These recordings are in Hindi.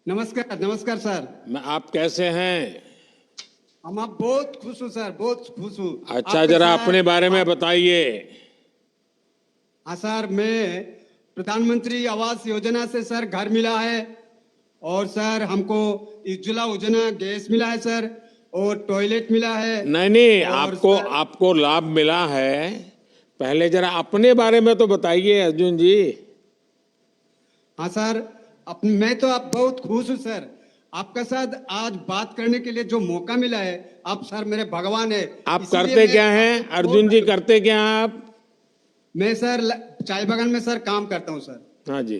नमस्कार नमस्कार सर। आप कैसे हैं? हम आप बहुत खुश हूँ सर, बहुत खुश हूँ। अच्छा, आपके जरा साथ अपने बारे में बताइए। हाँ सर, मैं प्रधानमंत्री आवास योजना से सर घर मिला है। और सर हमको उज्ज्वला योजना गैस मिला है सर, और टॉयलेट मिला है। नहीं नहीं, और आपको सर आपको लाभ मिला है। पहले जरा अपने बारे में तो बताइए अर्जुन जी। हाँ सर, मैं तो आप बहुत खुश हूँ सर। आपका साथ आज बात करने के लिए जो मौका मिला है, आप सर मेरे भगवान है। आप इसीलिए करते मैं क्या हैं आपको अर्जुन जी, बहुत करते क्या हैं आप? मैं सर चाय बागान में सर काम करता हूँ सर। हाँ जी।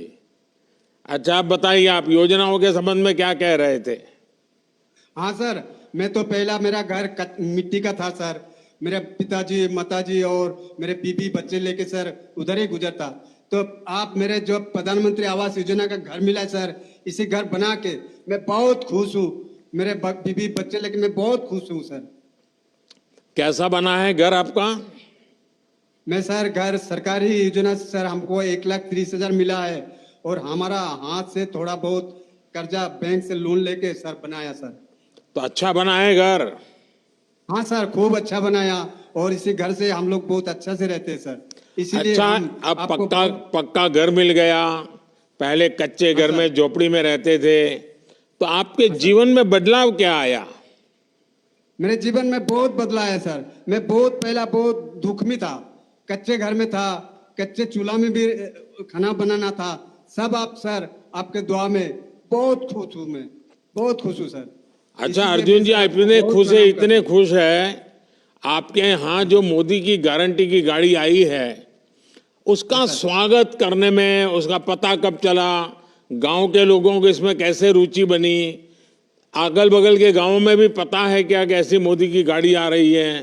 अच्छा, आप बताइए, आप योजनाओं के संबंध में क्या कह रहे थे? हाँ सर, मैं तो पहला मेरा घर मिट्टी का था सर। मेरे पिताजी माताजी और मेरे बीबी बच्चे लेके सर उधर ही गुजरता। तो आप मेरे जो प्रधानमंत्री आवास योजना का घर मिला है सर, इसी घर बना के मैं बहुत खुश हूँ। मेरे बीबी बच्चे लेके मैं बहुत खुश हूँ सर। कैसा बना है घर आपका? मैं सर घर सरकारी योजना से सर हमको 1,30,000 मिला है। और हमारा हाथ से थोड़ा बहुत कर्जा बैंक से लोन लेके सर बनाया सर। तो अच्छा बना है घर। हाँ सर, खूब अच्छा बनाया। और इसी घर से हम लोग बहुत अच्छा से रहते हैं सर, इसीलिए अच्छा, हम अब आपको पक्का बहुत। पक्का घर मिल गया। पहले कच्चे हाँ घर में सर। झोपड़ी में रहते थे, तो आपके हाँ सर, जीवन में बदलाव क्या आया? मेरे जीवन में बहुत बदला है सर। मैं बहुत पहला बहुत दुख में था, कच्चे घर में था, कच्चे चूल्हा में भी खाना बनाना था। सब आप सर आपके दुआ में बहुत खुश हूँ मैं, बहुत खुश हूँ सर। अच्छा इसीलिए मैं अर्जुन जी, सर आप आपको इतने बहुत खुश है, प्रणाम करता इतने हूँ। खुश है। आपके यहाँ जो मोदी की गारंटी की गाड़ी आई है, हाँ उसका सर। स्वागत करने में, उसका पता कब चला? गांव के लोगों को इसमें कैसे रुचि बनी? अगल बगल के गांवों में भी पता है क्या कि ऐसी मोदी की गाड़ी आ रही है?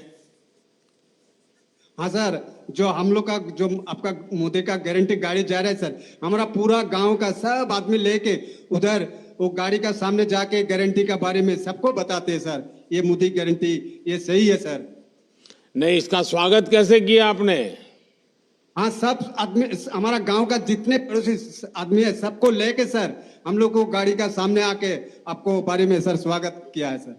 हाँ सर, जो हम लोग का जो आपका मोदी का गारंटी गाड़ी जा रहा है सर, हमारा पूरा गांव का सब आदमी लेके उधर वो गाड़ी का सामने जाके गारंटी का बारे में सबको बताते हैं सर। ये मोदी गारंटी ये सही है सर। नहीं, इसका स्वागत कैसे किया आपने? हाँ, सब आदमी हमारा गांव का जितने पड़ोसी आदमी है सबको लेके सर हम लोग को गाड़ी का सामने आके आपको बारे में सर स्वागत किया है सर।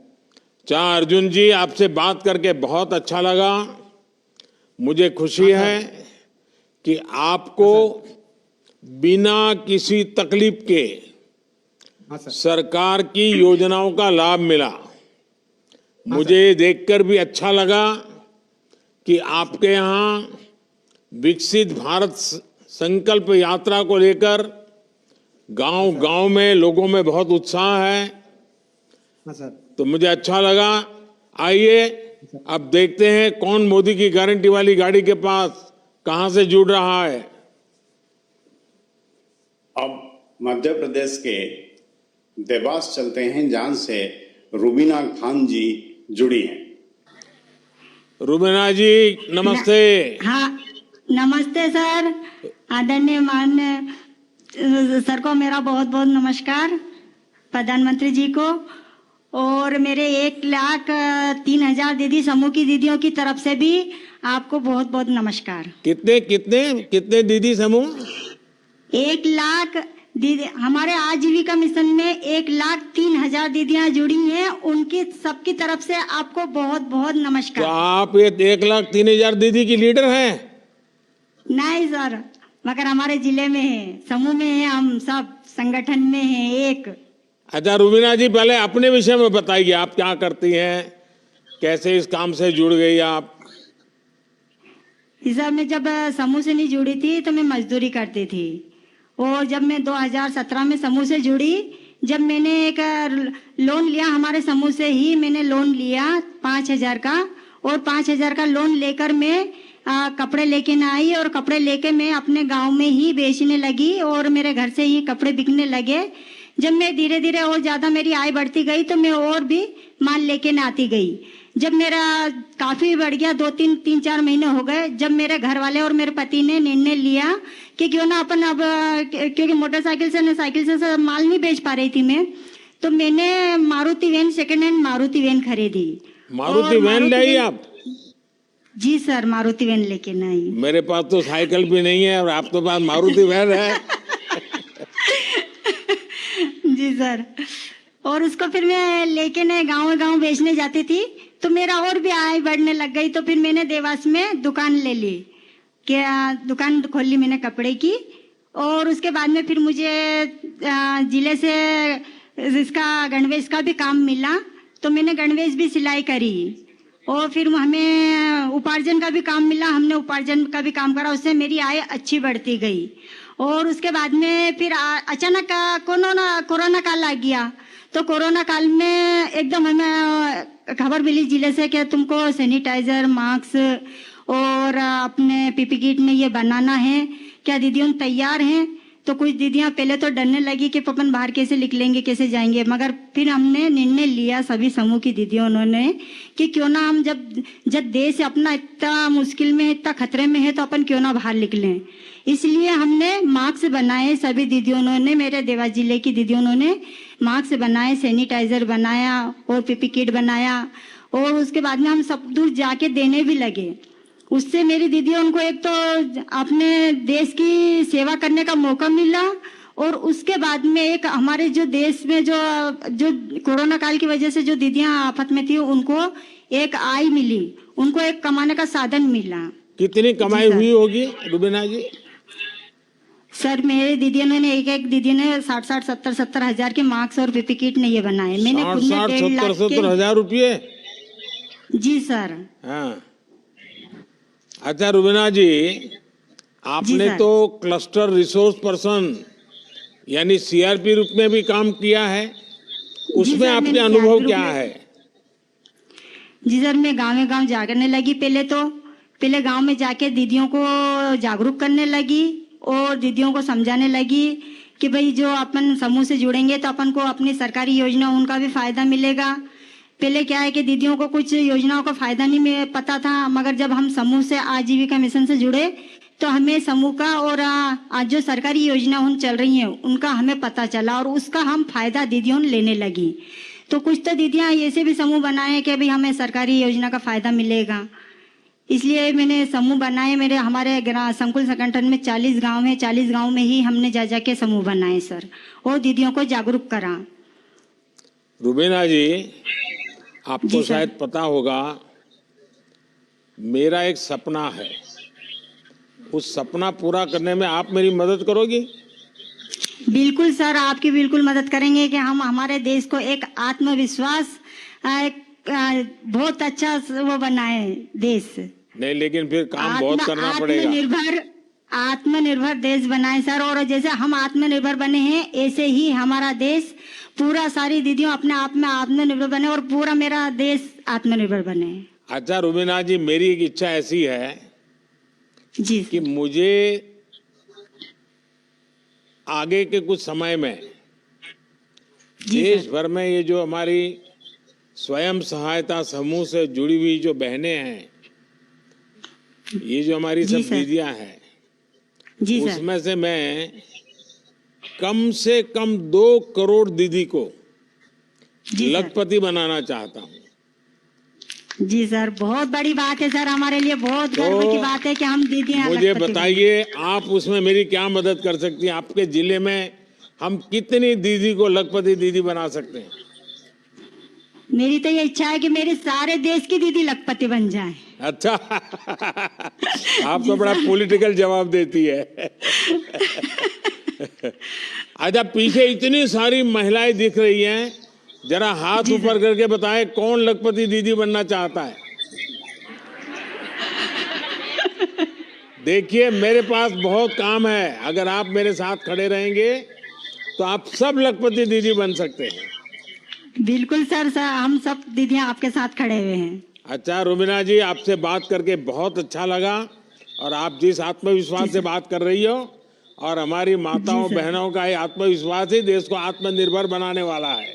चाह अर्जुन जी, आपसे बात करके बहुत अच्छा लगा। मुझे खुशी हाँ है सर। कि हाँ आपको सर। बिना किसी तकलीफ के हाँ सर। सरकार की योजनाओं का लाभ मिला। हाँ मुझे सर। ये देखकर भी अच्छा लगा कि आपके यहाँ विकसित भारत संकल्प यात्रा को लेकर हाँ गांव सर। गांव में लोगों में बहुत उत्साह है। हाँ सर। तो मुझे अच्छा लगा। आइए, अब देखते हैं कौन मोदी की गारंटी वाली गाड़ी के पास कहां से जुड़ रहा है। अब मध्य प्रदेश के देवास चलते हैं, जहां से रुबीना खान जी जुड़ी हैं। रुबीना जी, नमस्ते। हाँ, नमस्ते सर। आदरणीय माननीय सर को मेरा बहुत बहुत नमस्कार, प्रधानमंत्री जी को। और मेरे 1,03,000 दीदी समूह की दीदियों की तरफ से भी आपको बहुत बहुत नमस्कार। कितने कितने कितने दीदी समूह? 1,00,000 दीदी हमारे आजीविका मिशन में 1,03,000 दीदियां जुड़ी हैं, उनकी सबकी तरफ से आपको बहुत बहुत तो नमस्कार। आप ये 1,03,000 दीदी की लीडर हैं? नहीं सर, मगर हमारे जिले में है, समूह में है, हम सब संगठन में हैं एक। अच्छा रुबीना जी, पहले अपने विषय में बताइए, आप क्या करती हैं, कैसे इस काम से जुड़ गई आप? इस सब में जब समूह से नहीं जुड़ी थी तो मैं मजदूरी करती थी। और जब मैं 2017 में समूह से जुड़ी, जब मैंने एक लोन लिया, हमारे समूह से ही मैंने लोन लिया 5,000 का। और 5,000 का लोन लेकर मैं कपड़े लेके ना आई, और कपड़े लेके मैं अपने गांव में ही बेचने लगी, और मेरे घर से ही कपड़े बिकने लगे। जब मैं धीरे धीरे और ज्यादा मेरी आय बढ़ती गई तो मैं और भी माल लेके ना आती गई। जब मेरा काफी बढ़ गया, 2-3-4 महीने हो गए, जब मेरे घर वाले और मेरे पति ने निर्णय लिया कि क्यों ना अपन अब, क्योंकि मोटरसाइकिल से साइकिल से माल नहीं बेच पा रही थी मैं, तो मैंने Maruti van, second hand Maruti van खरीदी। मारुति वैन लाई आप? जी सर, मारुति वैन लेके ना आई। मेरे पास तो साइकिल भी नहीं है और आप तो पास मारुति वैन है। जी सर। और उसको फिर मैं लेके न गांव गांव बेचने जाती थी, तो मेरा और भी आय बढ़ने लग गई। तो फिर मैंने देवास में दुकान ले ली, क्या दुकान खोल ली मैंने कपड़े की। और उसके बाद में फिर मुझे जिले से इसका गणवेश का भी काम मिला, तो मैंने गणवेश भी सिलाई करी। और फिर हमें उपार्जन का भी काम मिला, हमने उपार्जन का भी काम करा, उससे मेरी आय अच्छी बढ़ती गई। और उसके बाद में फिर अचानक कोरोना काल आ गया। तो कोरोना काल में एकदम हमें खबर मिली जिले से कि तुमको सैनिटाइजर, मास्क और अपने पीपी किट में ये बनाना है, क्या दीदियों तैयार हैं? तो कुछ दीदियां पहले तो डरने लगी कि पपन बाहर कैसे निकलेंगे, कैसे जाएंगे। मगर फिर हमने निर्णय लिया सभी समूह की दीदियों उन्होंने कि क्यों ना हम जब देश अपना इतना मुश्किल में, इतना खतरे में है, तो अपन क्यों ना बाहर निकलें। इसलिए हमने मास्क बनाए, सभी दीदियों ने, मेरे देवास जिले की दीदियों ने मास्क बनाए, सैनिटाइजर बनाया और पीपी किट बनाया। और उसके बाद में हम सब दूर जाके देने भी लगे। उससे मेरी दीदियों उनको एक तो अपने देश की सेवा करने का मौका मिला, और उसके बाद में एक हमारे जो देश में जो कोरोना काल की वजह से जो दीदियां आफत में थी, उनको एक आय मिली, उनको एक कमाने का साधन मिला। कितनी कमाई हुई होगी रुबीना जी? सर मेरे दीदियों ने एक दीदी ने 60-70 हजार के मास्क और पीपी किट ने ये बनाए। मैंने खुद ने 60-70 हजार रुपये? जी सर। हाँ। अच्छा रुबीना जी, आपने तो क्लस्टर रिसोर्स पर्सन यानी सीआरपी रूप में भी काम किया है, उसमें आपके अनुभव क्या है? जी सर, मैं गाँव जागरने लगी। पहले गांव में जाके दीदियों को जागरूक करने लगी और दीदियों को समझाने लगी कि भाई जो अपन समूह से जुड़ेंगे तो अपन को अपनी सरकारी योजना उनका भी फायदा मिलेगा। पहले क्या है कि दीदियों को कुछ योजनाओं का फायदा नहीं पता था, मगर जब हम समूह से आजीविका मिशन से जुड़े तो हमें समूह का और आज जो सरकारी योजना उन चल रही हैं उनका हमें पता चला, और उसका हम फायदा दीदियों लेने लगी। तो कुछ तो दीदियां ऐसे भी समूह बनाए कि भाई हमें सरकारी योजना का फायदा मिलेगा, इसलिए मैंने समूह बनाए। हमारे संकुल संगठन में 40 गांव है, 40 गांव में ही हमने जा के समूह बनाए सर, और दीदियों को जागरूक करा। रुबीना जी, आपको शायद पता होगा, मेरा एक सपना है, उस सपना पूरा करने में आप मेरी मदद करोगी? बिल्कुल सर, आपकी बिल्कुल मदद करेंगे कि हम हमारे देश को एक आत्मविश्वास बहुत अच्छा वो बनाए देश। नहीं, लेकिन फिर काम बहुत करना पड़ेगा। आत्मनिर्भर देश बनाए सर, और जैसे हम आत्मनिर्भर बने हैं ऐसे ही हमारा देश पूरा, सारी दीदियों अपने आप में आत्मनिर्भर बने और पूरा मेरा देश आत्मनिर्भर बने। अच्छा रुबीना जी, मेरी एक इच्छा ऐसी है जी कि मुझे आगे के कुछ समय में देश भर में ये जो हमारी स्वयं सहायता समूह से जुड़ी हुई जो बहनें हैं, ये जो हमारी सब दीदियां हैं, उसमें से मैं कम से कम 2 करोड़ दीदी को लखपति बनाना चाहता हूँ। जी सर, बहुत बड़ी बात है सर, हमारे लिए बहुत गर्व की बात है कि हम दीदियां। मुझे बताइए, आप उसमें मेरी क्या मदद कर सकती हैं? आपके जिले में हम कितनी दीदी को लखपति दीदी बना सकते हैं? मेरी तो ये इच्छा है कि मेरे सारे देश की दीदी लखपति बन जाए। अच्छा आप तो बड़ा पॉलिटिकल जवाब देती है। अच्छा, पीछे इतनी सारी महिलाएं दिख रही हैं, जरा हाथ ऊपर करके बताएं कौन लखपति दीदी बनना चाहता है? देखिए, मेरे पास बहुत काम है, अगर आप मेरे साथ खड़े रहेंगे तो आप सब लखपति दीदी बन सकते हैं। बिल्कुल सर, हम सब दीदियां आपके साथ खड़े हुए हैं। अच्छा रुबीना जी, आपसे बात करके बहुत अच्छा लगा, और आप जिस आत्मविश्वास से बात कर रही हो, और हमारी माताओं बहनों का ये आत्मविश्वास ही देश को आत्मनिर्भर बनाने वाला है।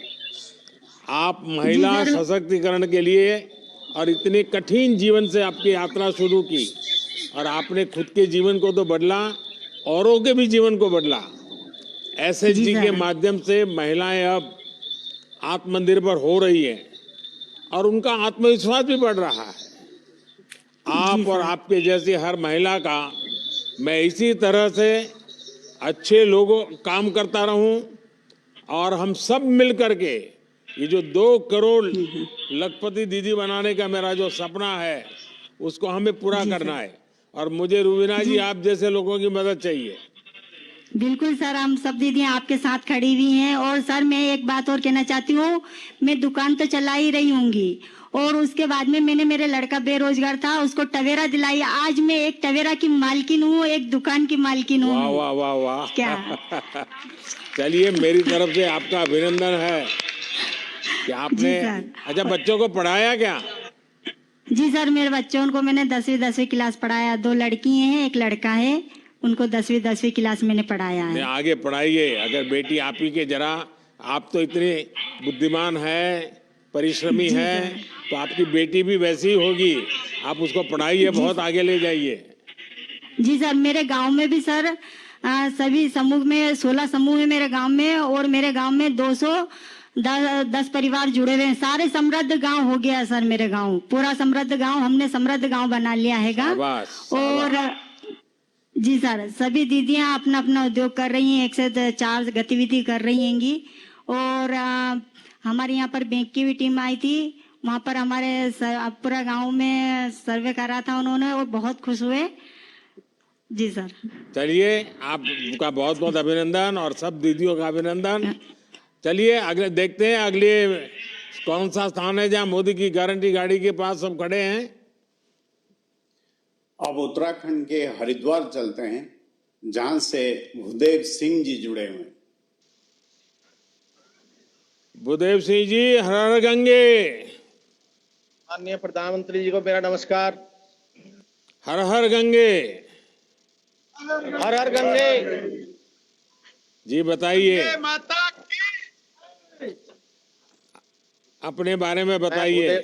आप महिला सशक्तिकरण के लिए और इतने कठिन जीवन से आपकी यात्रा शुरू की, और आपने खुद के जीवन को तो बदला, औरों के भी जीवन को बदला। एसएचजी के माध्यम से महिलाएं अब आत्मनिर्भर हो रही है और उनका आत्मविश्वास भी बढ़ रहा है। आप और आपके जैसी हर महिला का मैं इसी तरह से अच्छे लोगों काम करता रहूं, और हम सब मिल करके ये जो 2 करोड़ लखपति दीदी बनाने का मेरा जो सपना है उसको हमें पूरा करना है। और मुझे रुबीना जी आप जैसे लोगों की मदद चाहिए। बिल्कुल सर, हम सब दीदियां आपके साथ खड़ी हुई हैं। और सर मैं एक बात और कहना चाहती हूँ, मैं दुकान तो चला ही रही हूँगी और उसके बाद में मैंने, मेरे लड़का बेरोजगार था, उसको टवेरा दिलाई। आज मैं एक टवेरा की मालकिन हूँ, एक दुकान की मालकिन हूँ। वाह वाह वाह वाह क्या चलिए मेरी तरफ से आपका अभिनंदन है कि आपने। जी सर। अच्छा, बच्चों को पढ़ाया क्या? जी सर, मेरे बच्चों को मैंने 10वीं क्लास पढ़ाया। 2 लड़की हैं, 1 लड़का है, उनको 10वीं क्लास मैंने पढ़ाया नहीं, है। आगे पढ़ाइए। अगर बेटी आप ही के जरा, आप तो इतनी बुद्धिमान है, परिश्रमी जी है, सर। तो आपकी बेटी भी वैसी ही होगी। आप उसको पढ़ाइए, बहुत आगे ले जाइए। जी सर, मेरे गांव में भी सर सभी समूह में 16 समूह है मेरे गांव में, और मेरे गांव में 210 परिवार जुड़े हुए हैं। सारे समृद्ध गांव हो गया सर, मेरे गांव पूरा समृद्ध गांव, हमने समृद्ध गांव बना लिया हैगा। शाबाश, और जी सर, सभी दीदियां अपना अपना उद्योग कर रही हैं, 1 से 4 गतिविधि कर रही हैंगी। और हमारे यहाँ पर बैंक की भी टीम आई थी, वहाँ पर हमारे पूरा गांव में सर्वे करा था उन्होंने, और बहुत खुश हुए। जी सर। चलिए, आपका बहुत बहुत अभिनंदन और सब दीदियों का अभिनंदन। चलिए अगले देखते हैं, अगले कौन सा स्थान है जहाँ मोदी की गारंटी गाड़ी के पास सब खड़े हैं। अब उत्तराखंड के हरिद्वार चलते हैं, जहां से भूदेव सिंह जी जुड़े हुए हैं। भूदेव सिंह जी, हर हर गंगे। माननीय प्रधानमंत्री जी को मेरा नमस्कार। हर हर गंगे। हर हर गंगे। जी बताइए, अपने बारे में बताइए।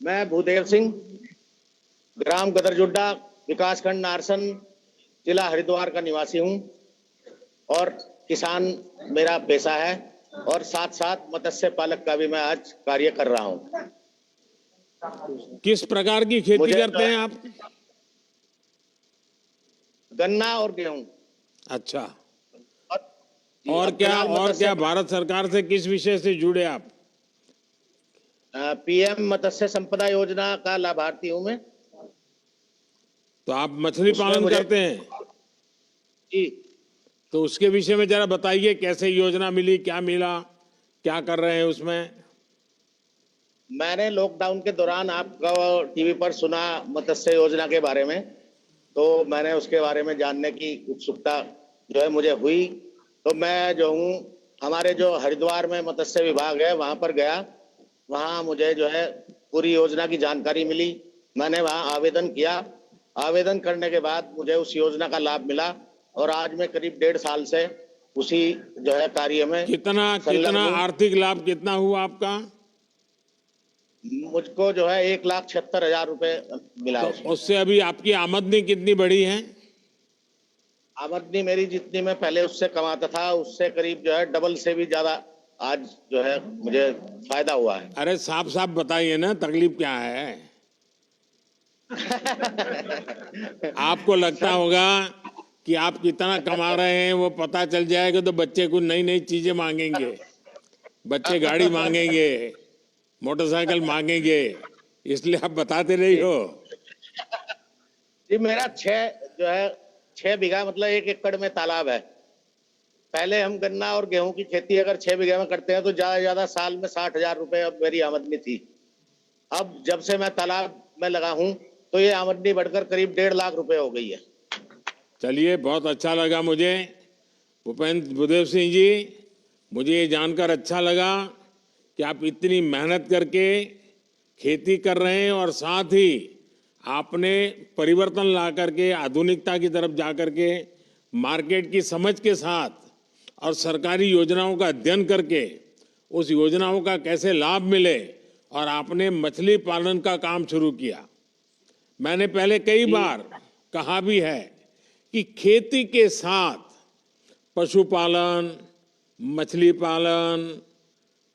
मैं भूदेव सिंह, ग्राम गदरजुड्डा, विकासखंड नारसन, जिला हरिद्वार का निवासी हूं और किसान मेरा पेशा है, और साथ साथ मत्स्य पालक का भी मैं आज कार्य कर रहा हूं। किस प्रकार की खेती करते हैं आप? गन्ना और गेहूं। अच्छा, और और क्या भारत सरकार से किस विषय से जुड़े आप? पीएम मत्स्य संपदा योजना का लाभार्थी हूं मैं। तो आप मछली पालन करते हैं? जी। तो उसके विषय में जरा बताइए, कैसे योजना मिली, क्या मिला, क्या कर रहे हैं उसमें? मैंने लॉकडाउन के दौरान आपका टीवी पर सुना मत्स्य योजना के बारे में, तो मैंने उसके बारे में जानने की उत्सुकता जो है मुझे हुई। तो मैं जो हूँ, हमारे जो हरिद्वार में मत्स्य विभाग है वहाँ पर गया। वहाँ मुझे जो है पूरी योजना की जानकारी मिली। मैंने वहाँ आवेदन किया। आवेदन करने के बाद मुझे उस योजना का लाभ मिला, और आज मैं करीब 1.5 साल से उसी जो है कार्य में कितना आर्थिक लाभ कितना हुआ आपका? मुझको जो है 1,76,000 रुपए मिला। तो उससे अभी आपकी आमदनी कितनी बढ़ी है? आमदनी मेरी जितनी मैं पहले उससे कमाता था, उससे करीब जो है डबल से भी ज्यादा आज जो है मुझे फायदा हुआ है। अरे साफ साफ बताइए ना, तकलीफ क्या है? आपको लगता होगा कि आप कितना कमा रहे हैं वो पता चल जाएगा तो बच्चे को नई नई चीजें मांगेंगे, बच्चे गाड़ी मांगेंगे, मोटरसाइकिल मांगेंगे, इसलिए आप बताते रही हो। जी, मेरा 6 बीघा मतलब 1 एकड़ में तालाब है। पहले हम गन्ना और गेहूं की खेती अगर 6 बीघे में करते हैं तो ज्यादा से ज्यादा साल में 60,000 रुपए अब मेरी आमदनी थी। अब जब से मैं तालाब में लगा हूं तो ये आमदनी बढ़कर करीब 1.5 लाख रुपए हो गई है। चलिए, बहुत अच्छा लगा मुझे भूदेव सिंह जी, मुझे ये जानकर अच्छा लगा कि आप इतनी मेहनत करके खेती कर रहे हैं और साथ ही आपने परिवर्तन ला करके आधुनिकता की तरफ जा करके मार्केट की समझ के साथ और सरकारी योजनाओं का अध्ययन करके उस योजनाओं का कैसे लाभ मिले, और आपने मछली पालन का काम शुरू किया। मैंने पहले कई बार कहा भी है कि खेती के साथ पशुपालन, मछली पालन,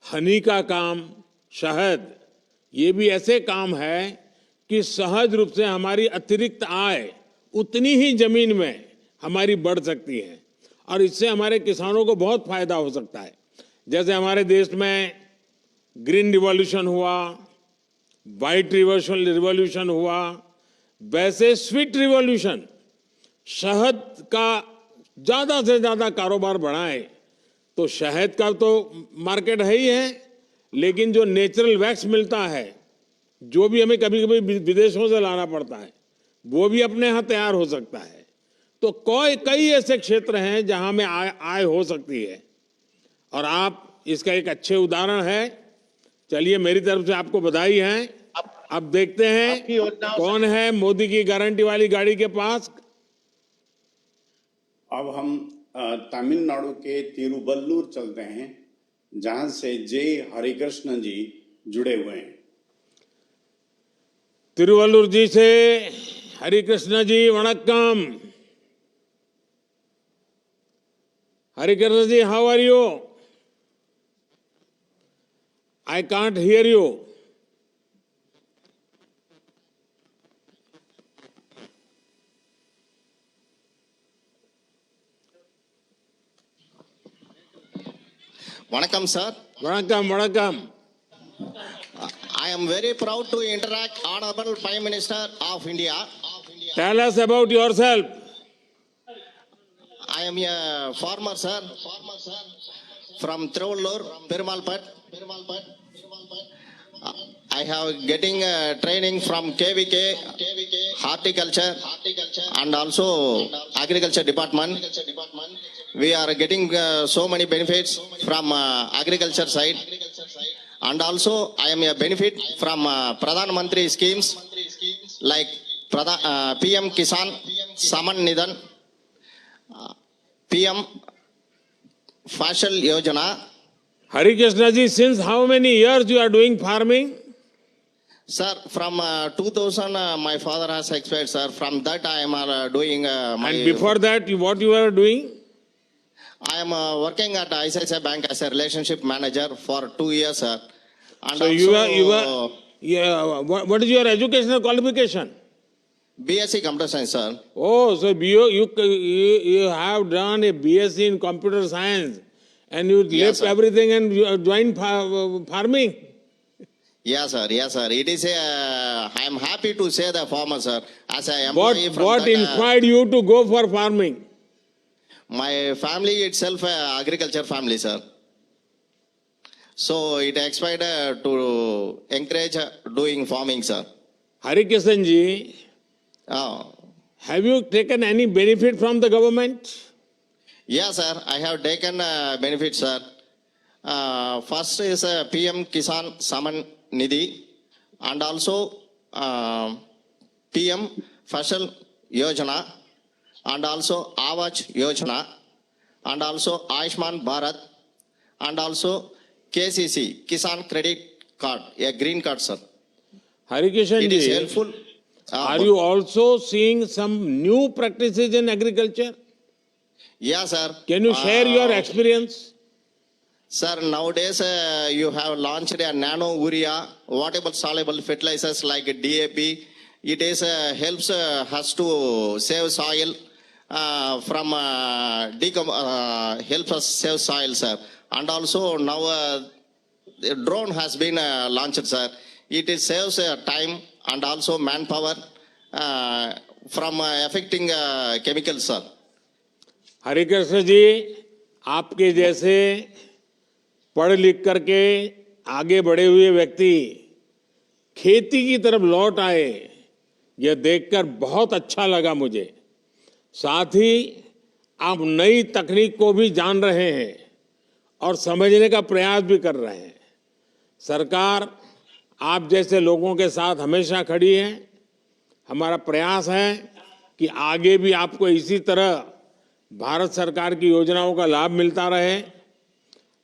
हनी का काम, शहद, ये भी ऐसे काम है कि सहज रूप से हमारी अतिरिक्त आय उतनी ही जमीन में हमारी बढ़ सकती है। और इससे हमारे किसानों को बहुत फायदा हो सकता है। जैसे हमारे देश में ग्रीन रिवॉल्यूशन हुआ, व्हाइट रिवॉल्यूशन हुआ, वैसे स्वीट रिवॉल्यूशन, शहद का ज्यादा से ज्यादा कारोबार बढ़ाए। तो शहद का तो मार्केट है ही है, लेकिन जो नेचुरल वैक्स मिलता है, जो भी हमें कभी कभी विदेशों से लाना पड़ता है, वो भी अपने यहाँ तैयार हो सकता है। तो कई ऐसे क्षेत्र हैं जहां में आय हो सकती है, और आप इसका एक अच्छे उदाहरण है। चलिए, मेरी तरफ से आपको बधाई है। अब देखते आपकी हैं योजनाओं से- कौन है मोदी की गारंटी वाली गाड़ी के पास। अब हम तमिलनाडु के तिरुवल्लुर चलते हैं, जहां से जे हरिकृष्ण जी जुड़े हुए हैं। तिरुवल्लुर जी से हरिकृष्ण जी, वणक्कम। Harikrishna ji, how are you? I can't hear you. Vanakkam, sir. वणक्कम वणक्कम। I am very proud to interact Honorable Prime Minister of India. Tell us about yourself. I am a farmer, sir, from Tiruvallur, Perumalpat. I have getting training from KVK, horticulture, and also agriculture department. We are getting so many benefits from agriculture side. And also, I am a benefit from Pradhan Mantri schemes like PM Kisan, Saman Nidan, PM Fashal Yojana. Harikrishna ji, since how many years you are doing farming? Sir, from 2000, my father has expired, sir. From that, I am doing my. And before that, what you were doing? I am working at ICICI Bank as a relationship manager for 2 years, sir. And So what is your educational qualification? BSc Computer Science, sir. Oh, so you have done a BSc in computer science, and you Yes, left sir. everything and you joined farming. Yes, sir. Yes, sir. It is a. I am happy to say the farmer, sir. As an employee from What that, inspired you to go for farming? my family itself, agriculture family, sir. So it expired to encourage doing farming, sir. Harikrishnan ji, have you taken any benefit from the government? Yes, sir. I have taken benefits, sir. First is PM Kisan Saman Nidhi, and also PM Fashal Yojana, and also Avaj Yojana, and also Ayushman Bharat, and also KCC, Kisan Credit Card, a green card, sir. Harikrishnan It is ji, helpful. are you also seeing some new practices in agriculture? Yes, sir. Can you share your experience? Sir, nowadays you have launched a nano urea, water soluble fertilizers like DAP. It is helps us to save soil from helps us save soil, sir. And also now the drone has been launched, sir. It is saves time and also manpower from affecting chemicals, sir. Harikrishna ji, आपके जैसे पढ़ लिख करके आगे बढ़े हुए व्यक्ति खेती की तरफ लौट आए, यह देखकर बहुत अच्छा लगा मुझे। साथ ही आप नई तकनीक को भी जान रहे हैं और समझने का प्रयास भी कर रहे हैं। सरकार आप जैसे लोगों के साथ हमेशा खड़ी है। हमारा प्रयास है कि आगे भी आपको इसी तरह भारत सरकार की योजनाओं का लाभ मिलता रहे।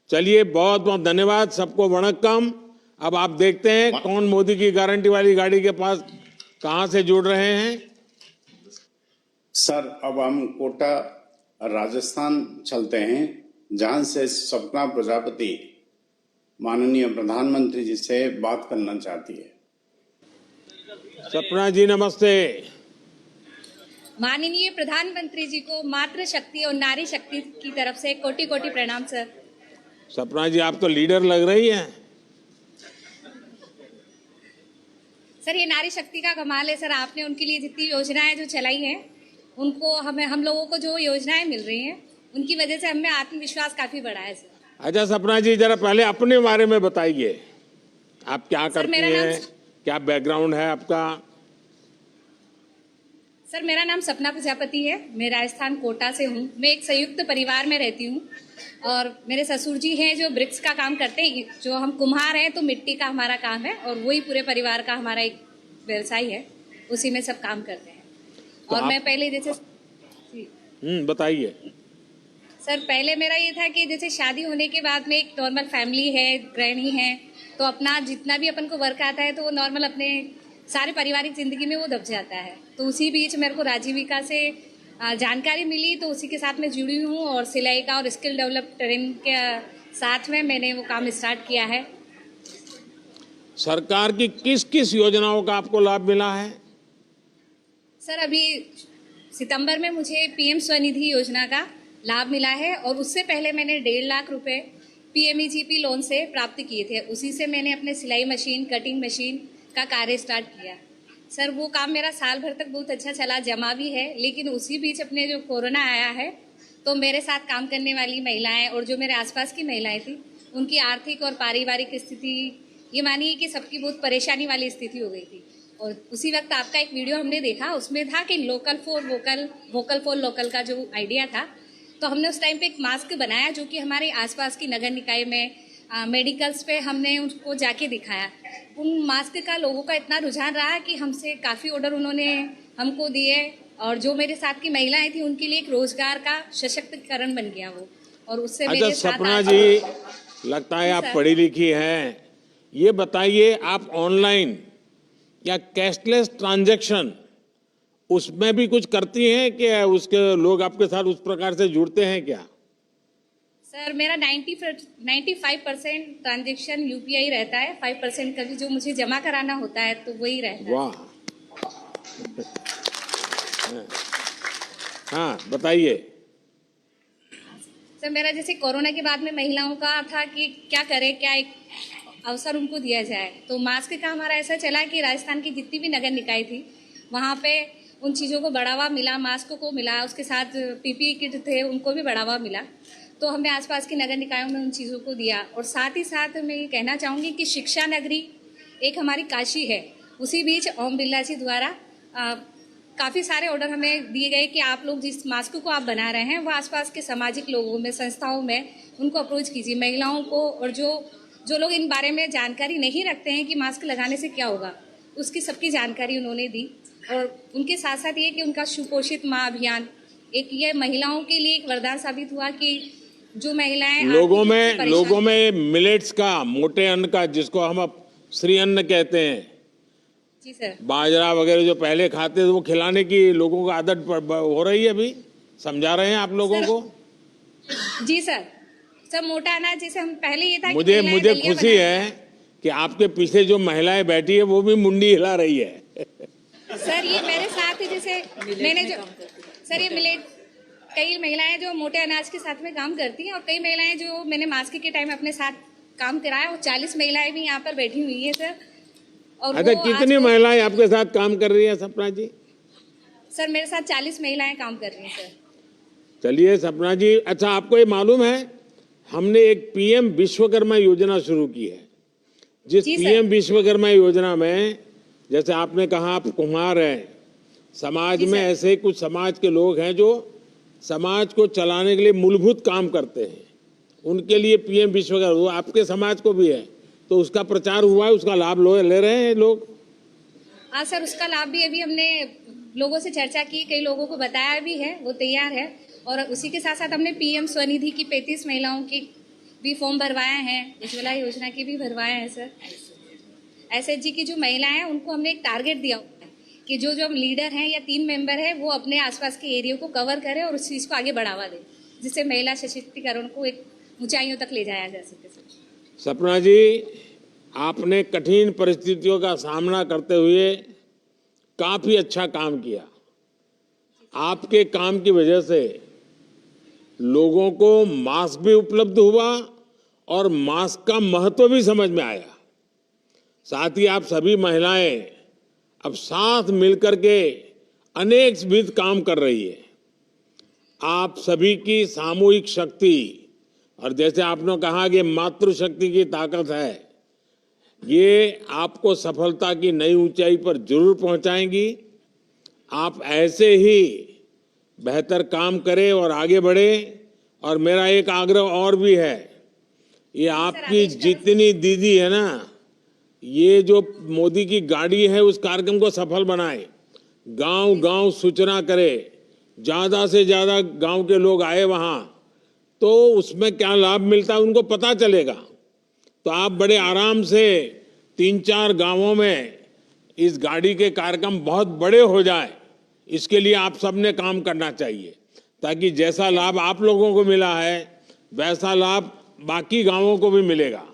चलिए, बहुत बहुत धन्यवाद, सबको वणक्कम। अब आप देखते हैं कौन मोदी की गारंटी वाली गाड़ी के पास कहां से जुड़ रहे हैं। सर, अब हम कोटा राजस्थान चलते हैं, जहां से सपना प्रजापति माननीय प्रधानमंत्री जी से बात करना चाहती है। सपना जी, नमस्ते। माननीय प्रधानमंत्री जी को मातृ शक्ति और नारी शक्ति की तरफ से कोटि कोटि प्रणाम सर। सपना जी, आप तो लीडर लग रही हैं। सर ये नारी शक्ति का कमाल है सर, आपने उनके लिए जितनी योजनाएं जो चलाई हैं उनको हम लोगों को जो योजनाएं मिल रही हैं उनकी वजह से हमें आत्मविश्वास काफी बढ़ा है सर। अच्छा सपना जी, जरा पहले अपने बारे में बताइए, आप क्या करती मेरा नाम- हैं, क्या बैकग्राउंड है आपका? सर मेरा नाम सपना प्रजापति है, मैं राजस्थान कोटा से हूँ। मैं एक संयुक्त परिवार में रहती हूँ और मेरे ससुर जी हैं जो ब्रिक्स का काम करते हैं, जो हम कुम्हार हैं तो मिट्टी का हमारा काम है और वही पूरे परिवार का हमारा एक व्यवसाय है, उसी में सब काम करते हैं। तो और आप- मैं पहले जैसे बताइए। सर पहले मेरा ये था कि जैसे शादी होने के बाद में एक नॉर्मल फैमिली है, गृहिणी है, तो अपना जितना भी अपन को वर्क आता है तो वो नॉर्मल अपने सारे पारिवारिक जिंदगी में वो दब जाता है। तो उसी बीच मेरे को राजीविका से जानकारी मिली तो उसी के साथ मैं जुड़ी हूँ और सिलाई का और स्किल डेवलप ट्रेनिंग के साथ में मैंने वो काम स्टार्ट किया है। सरकार की किस किस योजनाओं का आपको लाभ मिला है? सर अभी सितंबर में मुझे पीएम स्वनिधि योजना का लाभ मिला है और उससे पहले मैंने 1.5 लाख रुपए पीएमईजीपी लोन से प्राप्त किए थे। उसी से मैंने अपने सिलाई मशीन, कटिंग मशीन का कार्य स्टार्ट किया। सर वो काम मेरा साल भर तक बहुत अच्छा चला, जमा भी है, लेकिन उसी बीच अपने जो कोरोना आया है तो मेरे साथ काम करने वाली महिलाएं और जो मेरे आसपास की महिलाएं थी उनकी आर्थिक और पारिवारिक स्थिति ये मानिए कि सबकी बहुत परेशानी वाली स्थिति हो गई थी। और उसी वक्त आपका एक वीडियो हमने देखा, उसमें था कि local for vocal, vocal for local का जो आइडिया था, तो हमने उस टाइम पे एक मास्क बनाया जो कि हमारे आसपास की नगर निकाय में मेडिकल्स पे हमने उनको जाके दिखाया। उन मास्क का लोगों का इतना रुझान रहा कि हमसे काफ़ी ऑर्डर उन्होंने हमको दिए और जो मेरे साथ की महिलाएं थी उनके लिए एक रोजगार का सशक्तिकरण बन गया वो। और उससे अच्छा मेरे साथ सपना आज- जी, लगता है आप सर। पढ़ी लिखी हैं, ये बताइए आप ऑनलाइन या कैशलेस ट्रांजैक्शन उसमें भी कुछ करती हैं कि उसके लोग आपके साथ उस प्रकार से जुड़ते हैं क्या? सर मेरा 95% ट्रांजेक्शन यूपीआई रहता है, 5% का भी जो मुझे जमा कराना होता है तो वही रहता है। वाह। हाँ बताइए। सर मेरा जैसे कोरोना के बाद में महिलाओं का था कि क्या करें, क्या एक अवसर उनको दिया जाए, तो मास्क का हमारा ऐसा चला कि राजस्थान की जितनी भी नगर निकाय थी वहाँ पे उन चीज़ों को बढ़ावा मिला, मास्क को मिला, उसके साथ पीपीई किट थे उनको भी बढ़ावा मिला। तो हमने आसपास के नगर निकायों में उन चीज़ों को दिया। और साथ ही साथ मैं ये कहना चाहूँगी कि शिक्षा नगरी एक हमारी काशी है, उसी बीच ओम बिरला जी द्वारा काफ़ी सारे ऑर्डर हमें दिए गए कि आप लोग जिस मास्क को आप बना रहे हैं वो आसपास के सामाजिक लोगों में, संस्थाओं में उनको अप्रोच कीजिए, महिलाओं को, और जो लोग इन बारे में जानकारी नहीं रखते हैं कि मास्क लगाने से क्या होगा, उसकी सबकी जानकारी उन्होंने दी। और उनके साथ साथ ये कि उनका सुपोषित माँ अभियान एक ये महिलाओं के लिए एक वरदान साबित हुआ कि जो महिलाएं लोगों आर्थिक रूप से परेशान- लोगों में मिलेट्स का, मोटे अन्न का, जिसको हम अब श्री अन्न कहते हैं, जी सर, बाजरा वगैरह जो पहले खाते थे वो खिलाने की लोगों को आदत हो रही है। अभी समझा रहे हैं आप लोगों सर, को। जी सर, सब मोटा अनाज जैसे हम पहले ये था कि मुझे महिलाएं मुझे दलिया खुशी बना- है कि आपके पीछे जो महिलाएं बैठी है वो भी मुंडी हिला रही है। सर ये मेरे साथ ही जैसे मैंने जो सर ये मिलेट, कई महिलाएं जो मोटे अनाज के साथ में काम करती हैं और कई महिलाएं जो मैंने मास्क के टाइम अपने साथ काम कराया, वो 40 महिलाएं भी यहाँ पर बैठी हुई है सर। और अच्छा, वो कितनी आज- महिलाएं आपके साथ काम कर रही है सपना जी? सर मेरे साथ 40 महिलाएं काम कर रही हैं सर। चलिए सपना जी, अच्छा आपको ये मालूम है हमने एक पीएम विश्वकर्मा योजना शुरू की है, जिस जी सर। पीएम विश्वकर्मा योजना में, जैसे आपने कहा आप कुम्हार हैं, समाज जी में सर। ऐसे कुछ समाज के लोग हैं जो समाज को चलाने के लिए मूलभूत काम करते हैं, उनके लिए पीएम विश्वकर्मा, वो आपके समाज को भी है, तो उसका प्रचार हुआ है, उसका लाभ ले रहे हैं लोग। हाँ सर, उसका लाभ भी अभी हमने लोगों से चर्चा की, कई लोगों को बताया भी है, वो तैयार है। और उसी के साथ साथ हमने पीएम स्वनिधि की 35 महिलाओं की भी फॉर्म भरवाए हैं, उज्ज्वला योजना के भी भरवाए हैं सर। एसएचजी की जो महिलाएं हैं उनको हमने एक टारगेट दिया हुआ है कि जो जो लीडर हैं या टीम मेंबर है वो अपने आसपास के एरिया को कवर करें और उस चीज़ को आगे बढ़ावा दें, जिससे महिला सशक्तिकरण को एक ऊंचाइयों तक ले जाया जा सके सर। सपना जी, आपने कठिन परिस्थितियों का सामना करते हुए काफी अच्छा काम किया। आपके काम की वजह से लोगों को मास्क भी उपलब्ध हुआ और मास्क का महत्व भी समझ में आया। साथ ही आप सभी महिलाएं अब साथ मिलकर के अनेक विध काम कर रही है। आप सभी की सामूहिक शक्ति और जैसे आपने कहा कि मातृशक्ति की ताकत है, ये आपको सफलता की नई ऊंचाई पर जरूर पहुंचाएंगी। आप ऐसे ही बेहतर काम करें और आगे बढ़े। और मेरा एक आग्रह और भी है, ये आपकी जितनी दीदी है ना, ये जो मोदी की गाड़ी है उस कार्यक्रम को सफल बनाए, गांव-गांव सूचना करे, ज्यादा से ज्यादा गांव के लोग आए वहां, तो उसमें क्या लाभ मिलता है उनको पता चलेगा। तो आप बड़े आराम से 3-4 गांवों में इस गाड़ी के कार्यक्रम बहुत बड़े हो जाए, इसके लिए आप सबने काम करना चाहिए, ताकि जैसा लाभ आप लोगों को मिला है वैसा लाभ बाकी गांवों को भी मिलेगा।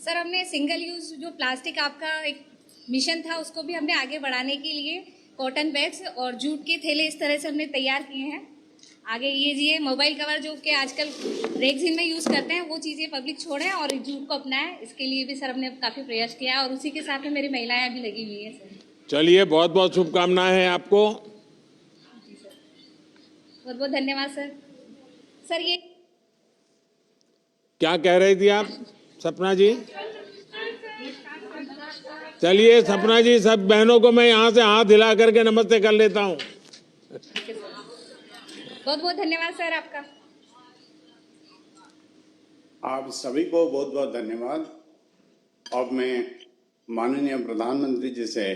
सर, हमने सिंगल यूज जो प्लास्टिक आपका एक मिशन था उसको भी हमने आगे बढ़ाने के लिए कॉटन बैग्स और जूट के थैले इस तरह से हमने तैयार किए हैं। आगे ये मोबाइल कवर जो कि आजकल रेगजीन में यूज करते हैं वो चीजें पब्लिक छोड़ें और जूट को अपनाएं, इसके लिए भी सर हमने काफी प्रयास किया है और उसी के साथ में मेरी महिलाएं भी लगी हुई है। सर चलिए, बहुत बहुत शुभकामनाएं हैं आपको। बहुत बहुत धन्यवाद सर। सर ये क्या कह रही थी आप सपना जी? चलिए सपना जी, सब बहनों को मैं यहाँ से हाथ हिला करके नमस्ते कर लेता हूँ। बहुत बहुत धन्यवाद सर आपका। आप सभी को बहुत बहुत धन्यवाद। अब मैं माननीय प्रधानमंत्री जी से